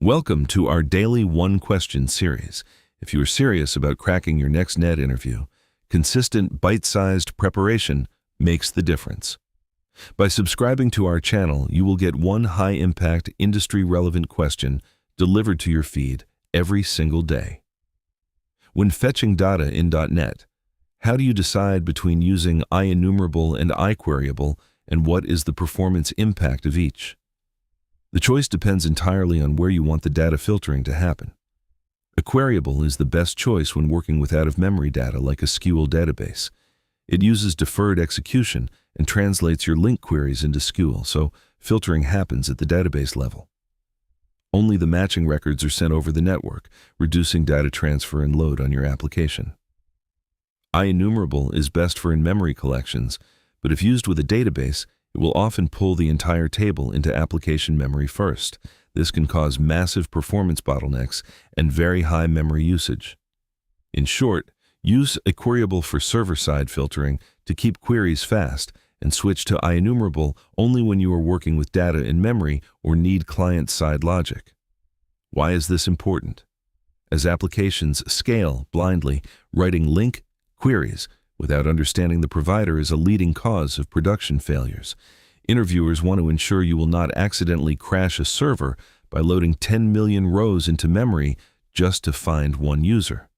Welcome to our daily one-question series. If you are serious about cracking your next net interview, consistent bite-sized preparation makes the difference. By subscribing to our channel, you will get one high-impact, industry-relevant question delivered to your feed every single day. When fetching data in .NET, how do you decide between using IEnumerable and IQueryable, and what is the performance impact of each? The choice depends entirely on where you want the data filtering to happen. IQueryable is the best choice when working with out-of-memory data like a SQL database. It uses deferred execution and translates your link queries into SQL, so filtering happens at the database level. Only the matching records are sent over the network, reducing data transfer and load on your application. IEnumerable is best for in-memory collections, but if used with a database, it will often pull the entire table into application memory first. This can cause massive performance bottlenecks and very high memory usage. In short, use IQueryable for server-side filtering to keep queries fast, and switch to IEnumerable only when you are working with data in memory or need client-side logic. Why is this important? As applications scale blindly, writing link queries without understanding the provider is a leading cause of production failures. Interviewers want to ensure you will not accidentally crash a server by loading 10 million rows into memory just to find one user.